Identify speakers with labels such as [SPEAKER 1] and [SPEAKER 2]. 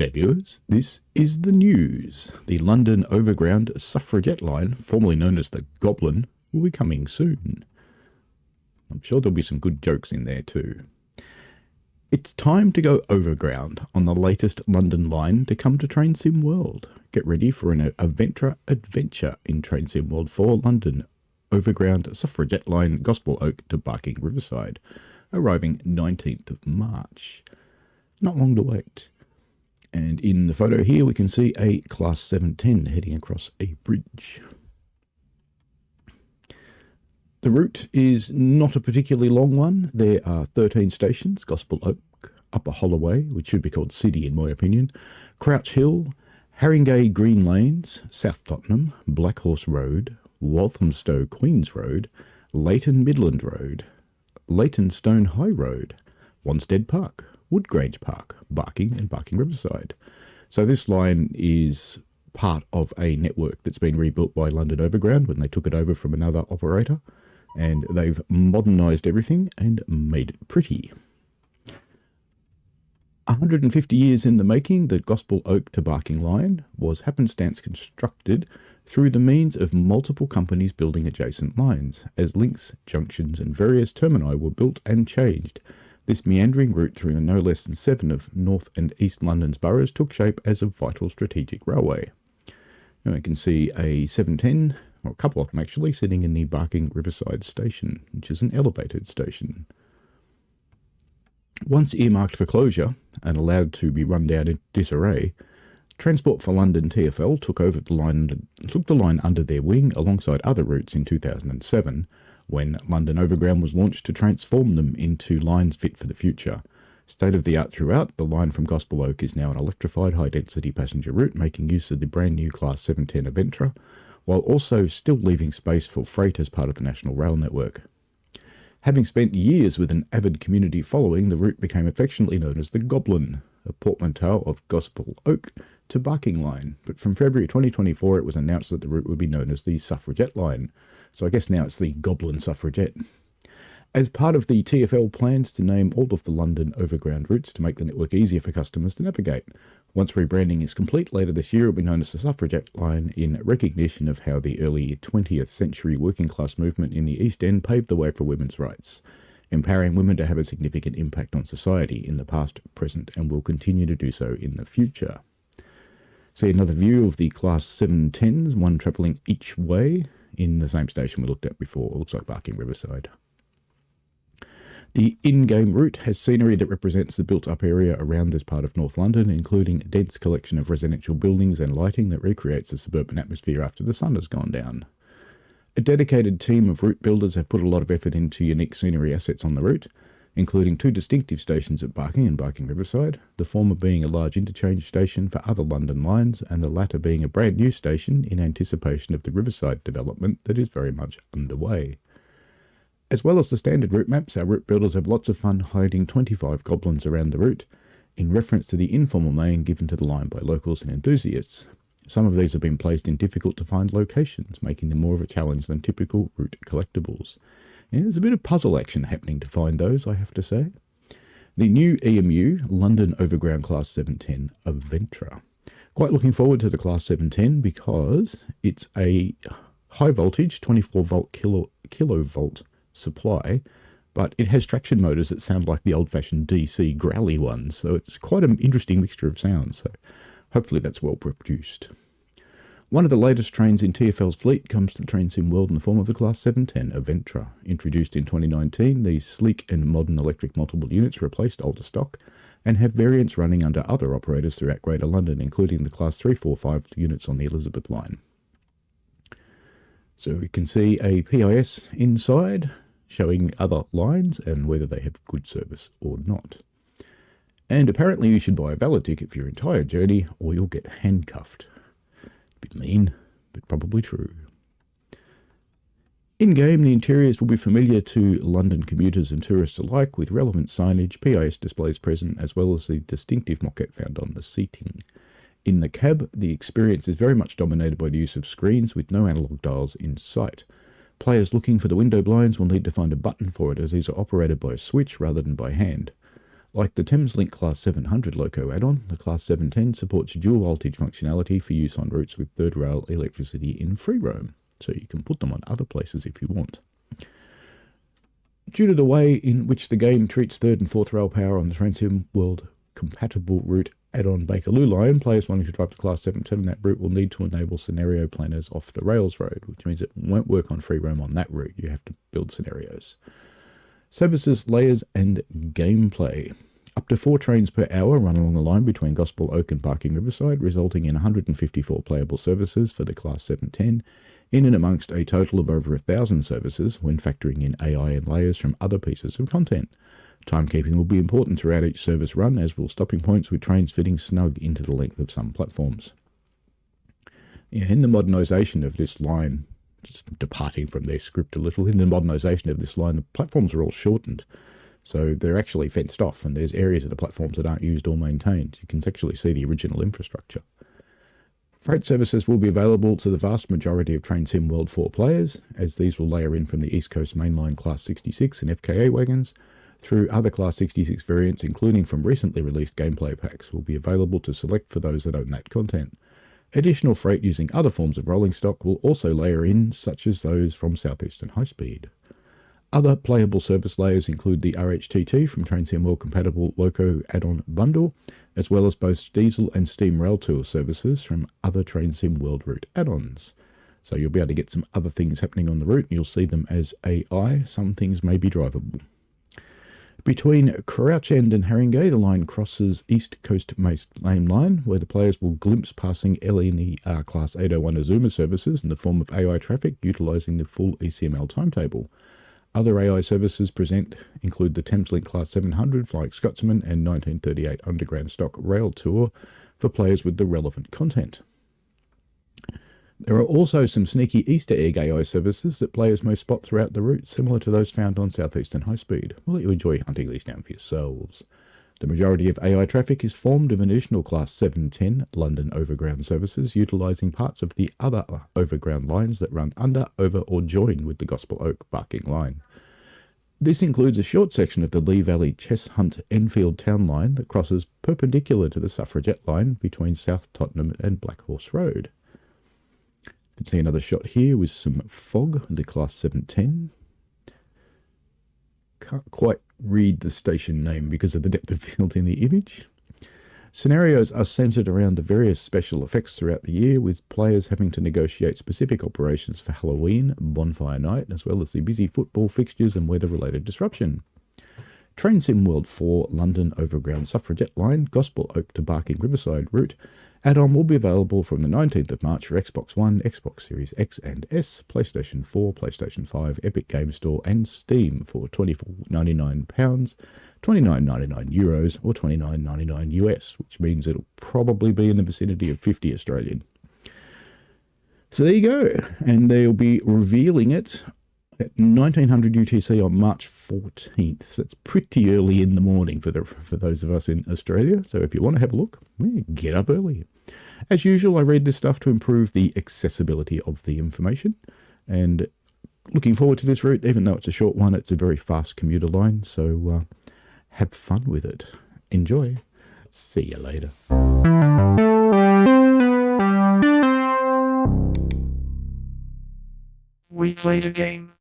[SPEAKER 1] G'day viewers, this is the news. The London Overground Suffragette Line, formerly known as the Goblin, will be coming soon. I'm sure there'll be some good jokes in there too. It's time to go overground on the latest London line to come to Train Sim World. Get ready for an adventure in Train Sim World for London Overground Suffragette Line Gospel Oak to Barking Riverside, arriving 19th of March. Not long to wait. And in the photo here, we can see a Class 710 heading across a bridge. The route is not a particularly long one. There are 13 stations: Gospel Oak, Upper Holloway, which should be called City in my opinion, Crouch Hill, Haringey Green Lanes, South Tottenham, Black Horse Road, Walthamstow Queens Road, Leighton Midland Road, Leytonstone High Road, Wanstead Park, Woodgrange Park, Barking and Barking Riverside. So this line is part of a network that's been rebuilt by London Overground when they took it over from another operator, and they've modernised everything and made it pretty. 150 years in the making, the Gospel Oak to Barking line was happenstance constructed through the means of multiple companies building adjacent lines, as links, junctions and various termini were built and changed. This meandering route through no less than 7 of North and East London's boroughs took shape as a vital strategic railway. Now we can see a 710, or a couple of them actually, sitting in the Barking Riverside station, which is an elevated station. Once earmarked for closure and allowed to be run down in disarray, Transport for London TfL took the line under their wing alongside other routes in 2007, when London Overground was launched to transform them into lines fit for the future. State-of-the-art throughout, the line from Gospel Oak is now an electrified high-density passenger route making use of the brand-new Class 710 Aventra, while also still leaving space for freight as part of the National Rail network. Having spent years with an avid community following, the route became affectionately known as the Goblin, a portmanteau of Gospel Oak to Barking Line. But from February 2024, it was announced that the route would be known as the Suffragette Line. So I guess now it's the Goblin Suffragette. As part of the TfL plans to name all of the London Overground routes to make the network easier for customers to navigate. Once rebranding is complete later this year, it will be known as the Suffragette Line in recognition of how the early 20th century working class movement in the East End paved the way for women's rights, empowering women to have a significant impact on society in the past, present, and will continue to do so in the future. See another view of the Class 710s, one travelling each way in the same station we looked at before. It looks like Barking Riverside. The in-game route has scenery that represents the built-up area around this part of North London, including a dense collection of residential buildings and lighting that recreates the suburban atmosphere after the sun has gone down. A dedicated team of route builders have put a lot of effort into unique scenery assets on the route, including 2 distinctive stations at Barking and Barking Riverside, the former being a large interchange station for other London lines, and the latter being a brand new station in anticipation of the Riverside development that is very much underway. As well as the standard route maps, our route builders have lots of fun hiding 25 goblins around the route, in reference to the informal name given to the line by locals and enthusiasts. Some of these have been placed in difficult to find locations, making them more of a challenge than typical route collectibles. And there's a bit of puzzle action happening to find those, I have to say. The new EMU, London Overground Class 710 Aventra. Quite looking forward to the Class 710 because it's a high voltage 24 volt kilovolt supply, but it has traction motors that sound like the old-fashioned DC growly ones, so it's quite an interesting mixture of sounds, so hopefully that's well produced. One of the latest trains in TfL's fleet comes to the Train Sim World in the form of the Class 710 Aventra. Introduced in 2019, these sleek and modern electric multiple units replaced older stock and have variants running under other operators throughout Greater London, including the Class 345 units on the Elizabeth line. So we can see a PIS inside, showing other lines and whether they have good service or not. And apparently you should buy a valid ticket for your entire journey or you'll get handcuffed. A bit mean, but probably true. In-game, the interiors will be familiar to London commuters and tourists alike, with relevant signage, PIS displays present, as well as the distinctive moquette found on the seating. In the cab, the experience is very much dominated by the use of screens with no analogue dials in sight. Players looking for the window blinds will need to find a button for it, as these are operated by a switch rather than by hand. Like the Thameslink Class 700 loco add-on, the Class 710 supports dual voltage functionality for use on routes with third rail electricity in free roam, so you can put them on other places if you want. Due to the way in which the game treats third and fourth rail power on the TrainSim World compatible route add-on Bakerloo line, players wanting to drive the Class 710 on that route will need to enable scenario planners off the rails road, which means it won't work on free roam on that route. You have to build scenarios. Services, layers, and gameplay. Up to 4 trains per hour run along the line between Gospel Oak and Barking Riverside, resulting in 154 playable services for the Class 710, in and amongst a total of over 1,000 services when factoring in AI and layers from other pieces of content. Timekeeping will be important throughout each service run, as will stopping points with trains fitting snug into the length of some platforms. In the modernisation of this line, just departing from their script a little, in the modernisation of this line, the platforms are all shortened. So they're actually fenced off, and there's areas of the platforms that aren't used or maintained. You can actually see the original infrastructure. Freight services will be available to the vast majority of TrainSim World 4 players, as these will layer in from the East Coast Mainline Class 66 and FKA wagons, through other Class 66 variants, including from recently released gameplay packs, will be available to select for those that own that content. Additional freight using other forms of rolling stock will also layer in, such as those from Southeastern High Speed. Other playable service layers include the RHTT from TrainSim World compatible Loco add-on bundle, as well as both diesel and steam rail tour services from other TrainSim World route add-ons. So you'll be able to get some other things happening on the route, and you'll see them as AI. Some things may be drivable. Between Crouch End and Haringey, the line crosses East Coast Main Line, where the players will glimpse passing LNER Class 801 Azuma services in the form of AI traffic, utilising the full ECML timetable. Other AI services present include the Thameslink Class 700 Flying Scotsman and 1938 Underground Stock Rail Tour for players with the relevant content. There are also some sneaky Easter egg AI services that players may spot throughout the route, similar to those found on Southeastern High Speed. We'll let you enjoy hunting these down for yourselves. The majority of AI traffic is formed of an additional Class 710 London Overground services, utilising parts of the other overground lines that run under, over or join with the Gospel Oak Barking line. This includes a short section of the Lee Valley Cheshunt Enfield Town line that crosses perpendicular to the Suffragette Line between South Tottenham and Black Horse Road. You can see another shot here with some fog, the Class 710. Can't quite read the station name because of the depth of field in the image. Scenarios are centred around the various special effects throughout the year, with players having to negotiate specific operations for Halloween, Bonfire Night, as well as the busy football fixtures and weather-related disruption. TrainSim World 4 London Overground Suffragette Line, Gospel Oak to Barking Riverside route add-on will be available from the 19th of March for Xbox One, Xbox Series X and S, PlayStation 4, PlayStation 5, Epic Games Store and Steam for £24.99, €29.99 or $29.99 US, which means it'll probably be in the vicinity of 50 Australian. So there you go, and they'll be revealing it at 1900 UTC on March 14th. That's pretty early in the morning for those of us in Australia. So if you want to have a look, get up early. As usual, I read this stuff to improve the accessibility of the information. And looking forward to this route, even though it's a short one, it's a very fast commuter line. So have fun with it. Enjoy. See you later.
[SPEAKER 2] We played a game.